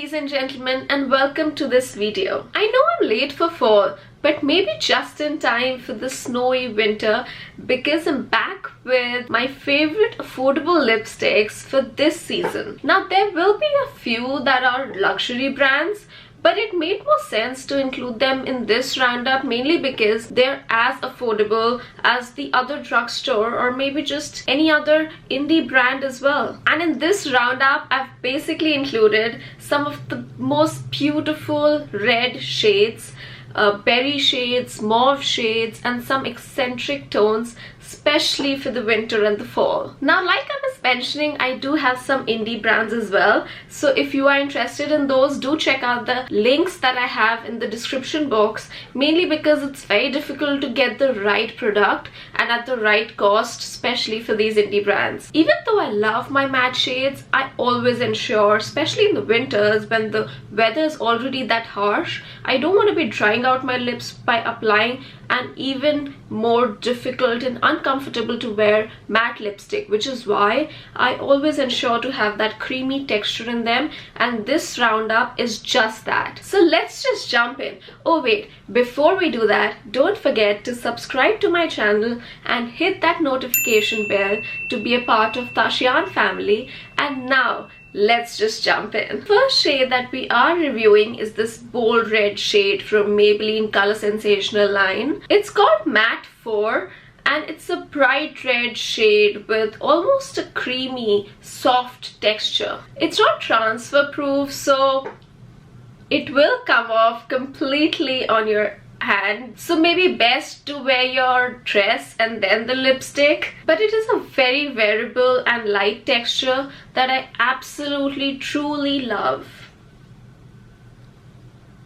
ladies and gentlemen, and welcome to this video. I know I'm late for fall, but maybe just in time for the snowy winter because I'm back with my favorite affordable lipsticks for this season. Now there will be a few that are luxury brands, but it made more sense to include them in this roundup mainly because they're as affordable as the other drugstore or maybe just any other indie brand as well. And in this roundup, I've basically included some of the most beautiful red shades, berry shades, mauve shades, and some eccentric tones, especially for the winter and the fall. Now, like I was mentioning, I do have some indie brands as well, so if you are interested in those, do check out the links that I have in the description box, mainly because it's very difficult to get the right product and at the right cost, especially for these indie brands. Even though I love my matte shades, I always ensure, especially in the winters when the weather is already that harsh, I don't want to be drying out my lips by applying an even more difficult and uncomfortable to wear matte lipstick, which is why I always ensure to have that creamy texture in them, and this roundup is just that. So let's just jump in. Oh wait, before we do that, don't forget to subscribe to my channel and hit that notification bell to be a part of Tashian family. And now let's just jump in. First shade that we are reviewing is this bold red shade from Maybelline Color Sensational line. It's called Matte 4 and it's a bright red shade with almost a creamy, soft texture. It's not transfer proof, so it will come off completely on your hand, so maybe best to wear your dress and then the lipstick, but it is a very wearable and light texture that I absolutely truly love.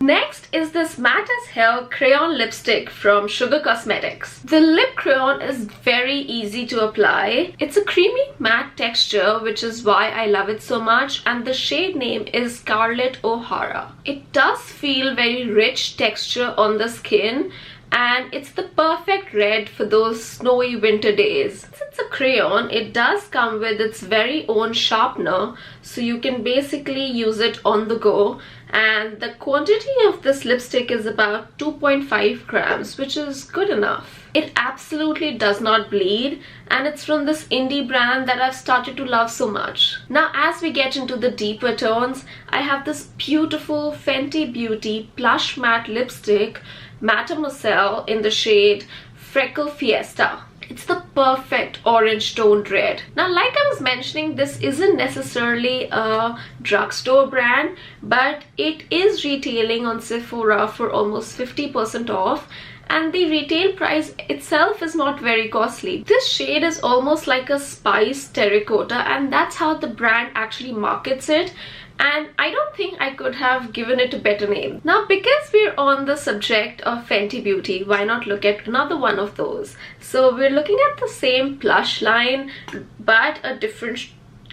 Next is this matte as hell crayon lipstick from Sugar Cosmetics. The lip crayon is very easy to apply. It's a creamy matte texture, which is why I love it so much, and the shade name is Scarlett O'Hara. It does feel very rich texture on the skin, and it's the perfect red for those snowy winter days. Since it's a crayon, it does come with its very own sharpener, so you can basically use it on the go, and the quantity of this lipstick is about 2.5 grams, which is good enough. It absolutely does not bleed, and it's from this indie brand that I've started to love so much. Now, as we get into the deeper tones, I have this beautiful Fenty Beauty Plush Matte Lipstick, Mattemoiselle, in the shade Freckle Fiesta. It's the perfect orange toned red. Now, like I was mentioning, this isn't necessarily a drugstore brand, but it is retailing on Sephora for almost 50% off, and the retail price itself is not very costly. This shade is almost like a spice terracotta, and that's how the brand actually markets it, and I don't think I could have given it a better name. Now, because we're on the subject of Fenty Beauty, why not look at another one of those? So we're looking at the same Plush line, but a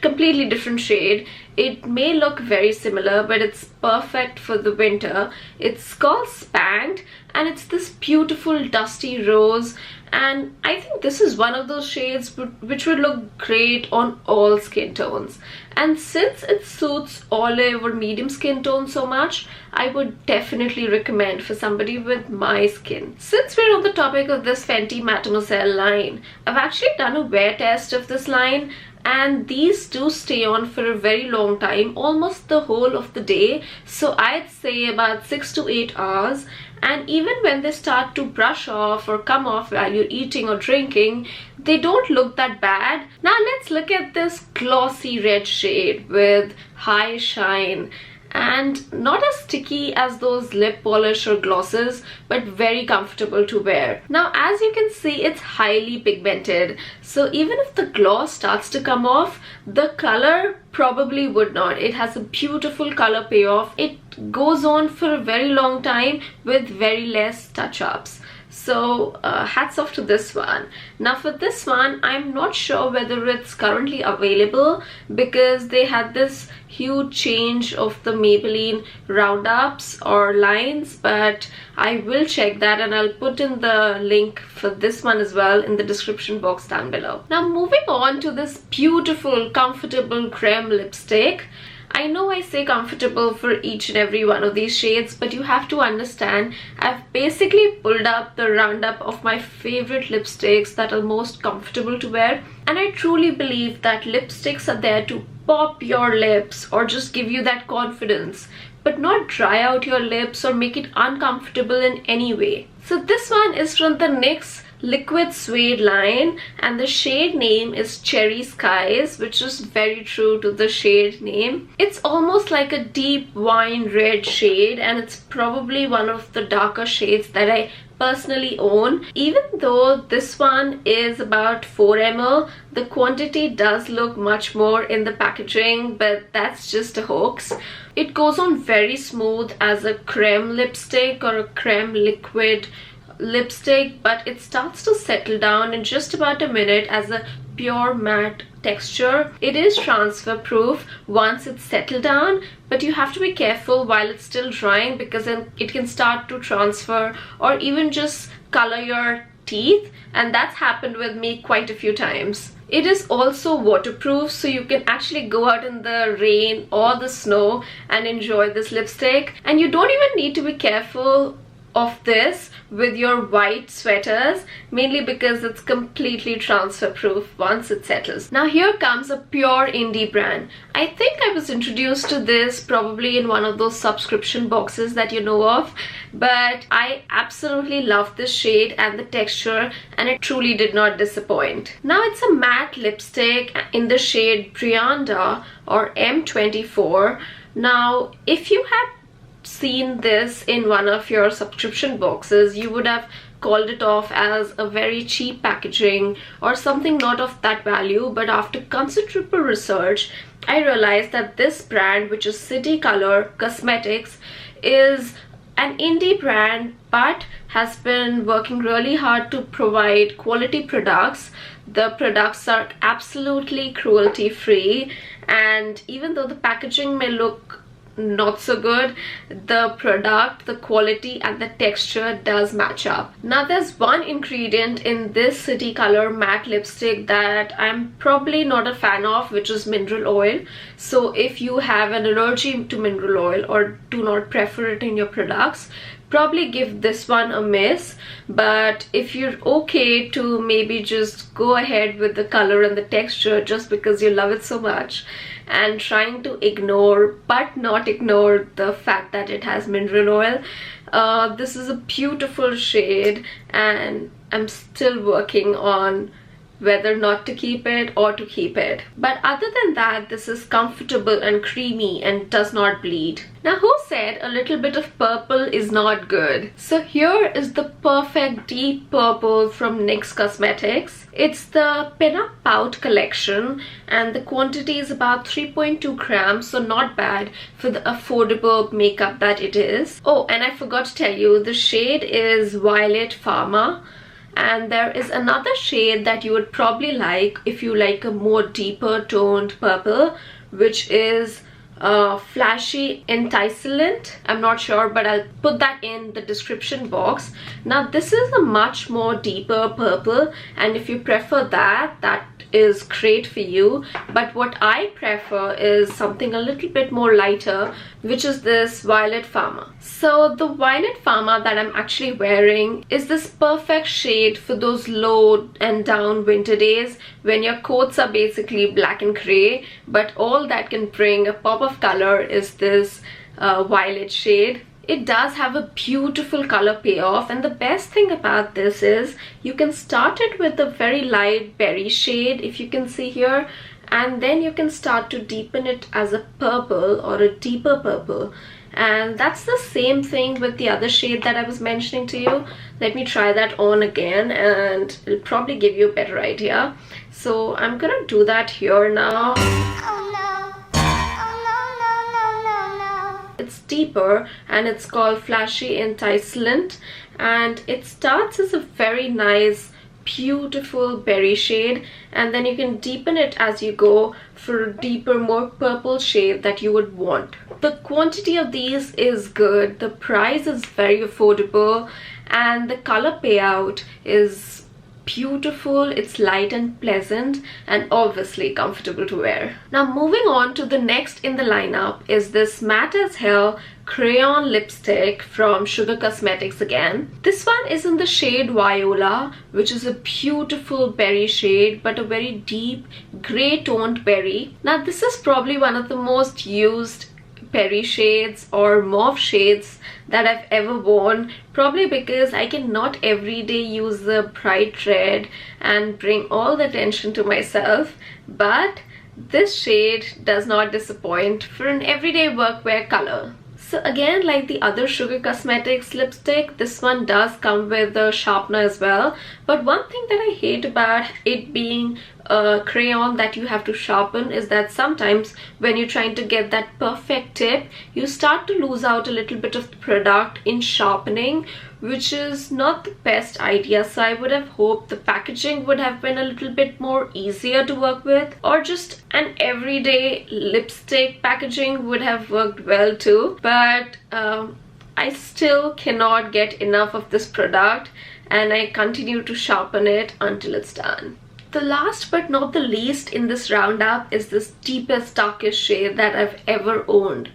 completely different shade. It may look very similar, but it's perfect for the winter. It's called Spanked, and it's this beautiful dusty rose, and I think this is one of those shades which would look great on all skin tones. And since it suits olive or medium skin tone so much, I would definitely recommend for somebody with my skin. Since we're on the topic of this Fenty Mattemoiselle line, I've actually done a wear test of this line, and these do stay on for a very long time, almost the whole of the day, so I'd say about 6 to 8 hours. And even when they start to brush off or come off while you're eating or drinking, they don't look that bad. Now let's look at this glossy red shade with high shine, and not as sticky as those lip polish or glosses, but very comfortable to wear. Now, as you can see, it's highly pigmented, so even if the gloss starts to come off, the color probably would not. It has a beautiful color payoff. It goes on for a very long time with very less touch-ups. So hats off to this one. Now for this one, I'm not sure whether it's currently available because they had this huge change of the Maybelline roundups or lines, but I will check that and I'll put in the link for this one as well in the description box down below. Now moving on to this beautiful comfortable creme lipstick. I know I say comfortable for each and every one of these shades, but you have to understand I've basically pulled up the roundup of my favorite lipsticks that are most comfortable to wear, and I truly believe that lipsticks are there to pop your lips or just give you that confidence, but not dry out your lips or make it uncomfortable in any way. So this one is from the NYX Liquid Suede line, and the shade name is Cherry Skies, which is very true to the shade name. It's almost like a deep wine red shade, and it's probably one of the darker shades that I personally own. Even though this one is about 4 ml, the quantity does look much more in the packaging, but that's just a hoax. It goes on very smooth as a creme lipstick or a creme liquid lipstick, but it starts to settle down in just about a minute as a pure matte texture. It is transfer proof once it's settled down, but you have to be careful while it's still drying, because then it can start to transfer or even just color your teeth, and that's happened with me quite a few times. It is also waterproof, so you can actually go out in the rain or the snow and enjoy this lipstick, and you don't even need to be careful of this with your white sweaters, mainly because it's completely transfer proof once it settles. Now here comes a pure indie brand. I think I was introduced to this probably in one of those subscription boxes that you know of, but I absolutely love this shade and the texture, and it truly did not disappoint. Now it's a matte lipstick in the shade Brianda or M24. Now if you had seen this in one of your subscription boxes, you would have called it off as a very cheap packaging or something not of that value, but after considerable research I realized that this brand, which is City Color Cosmetics, is an indie brand but has been working really hard to provide quality products. The products are absolutely cruelty free, and even though the packaging may look not so good, the product, the quality and the texture does match up. Now there's one ingredient in this City Color matte lipstick that I'm probably not a fan of, which is mineral oil. So if you have an allergy to mineral oil or do not prefer it in your products, probably give this one a miss. But if you're okay to maybe just go ahead with the color and the texture just because you love it so much, and trying to ignore but not ignore the fact that it has mineral oil, this is a beautiful shade, and I'm still working on whether not to keep it or to keep it. But other than that, this is comfortable and creamy and does not bleed. Now who said a little bit of purple is not good? So here is the perfect deep purple from NYX Cosmetics. It's the Pin Up Pout collection, and the quantity is about 3.2 grams, so not bad for the affordable makeup that it is. Oh, and I forgot to tell you, the shade is Violet Pharma. And there is another shade that you would probably like if you like a more deeper toned purple, which is Flashy Enticement. I'm not sure, but I'll put that in the description box. Now this is a much more deeper purple, and if you prefer that, that is great for you. But what I prefer is something a little bit more lighter, which is this Violet Pharma. So the Violet Pharma that I'm actually wearing is this perfect shade for those low and down winter days when your coats are basically black and gray, but all that can bring a pop of color is this violet shade. It does have a beautiful color payoff, and the best thing about this is you can start it with a very light berry shade, if you can see here, and then you can start to deepen it as a purple or a deeper purple. And that's the same thing with the other shade that I was mentioning to you. Let me try that on again and it'll probably give you a better idea. So I'm gonna do that here now. Oh no. It's deeper and it's called Flashy Enticement, and it starts as a very nice beautiful berry shade, and then you can deepen it as you go for a deeper, more purple shade that you would want. The quantity of these is good, the price is very affordable, and the color payout is beautiful, it's light and pleasant, and obviously comfortable to wear. Now moving on to the next in the lineup is this Matte as Hell Crayon lipstick from Sugar Cosmetics again. This one is in the shade Viola, which is a beautiful berry shade, but a very deep grey toned berry. Now this is probably one of the most used berry shades or mauve shades that I've ever worn, probably because I cannot every day use the bright red and bring all the attention to myself, but this shade does not disappoint for an everyday workwear color. So again, like the other Sugar Cosmetics lipstick, this one does come with a sharpener as well. But one thing that I hate about it being a crayon that you have to sharpen is that sometimes when you're trying to get that perfect tip, you start to lose out a little bit of the product in sharpening, which is not the best idea. So I would have hoped the packaging would have been a little bit more easier to work with, or just an everyday lipstick packaging would have worked well too. But I still cannot get enough of this product, and I continue to sharpen it until it's done. The last but not the least in this roundup is this deepest, darkest shade that I've ever owned.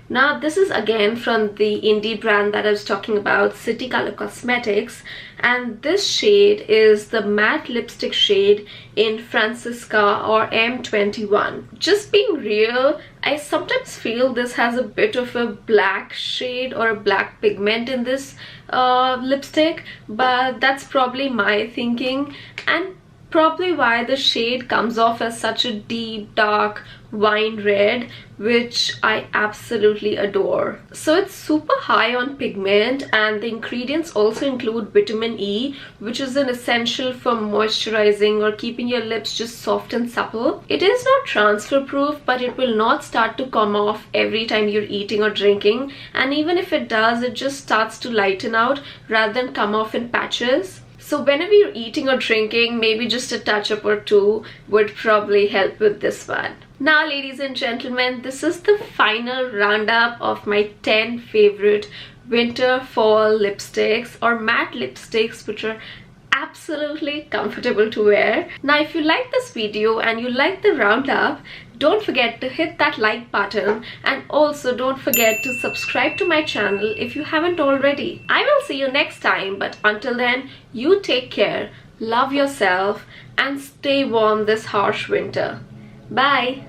Now this is again from the indie brand that I was talking about, City Color Cosmetics, and this shade is the matte lipstick shade in Francesca or M21. Just being real, I sometimes feel this has a bit of a black shade or a black pigment in this lipstick, but that's probably my thinking, and probably why the shade comes off as such a deep, dark wine red, which I absolutely adore. So it's super high on pigment, and the ingredients also include vitamin E, which is an essential for moisturizing or keeping your lips just soft and supple. It is not transfer proof, but it will not start to come off every time you're eating or drinking, and even if it does, it just starts to lighten out rather than come off in patches. So whenever you're eating or drinking, maybe just a touch-up or two would probably help with this one. Now, ladies and gentlemen, this is the final roundup of my 10 favorite winter fall lipsticks or matte lipsticks, which are absolutely comfortable to wear. Now, if you like this video and you like the roundup, don't forget to hit that like button, and also don't forget to subscribe to my channel if you haven't already. I will see you next time, but until then, you take care, love yourself, and stay warm this harsh winter. Bye!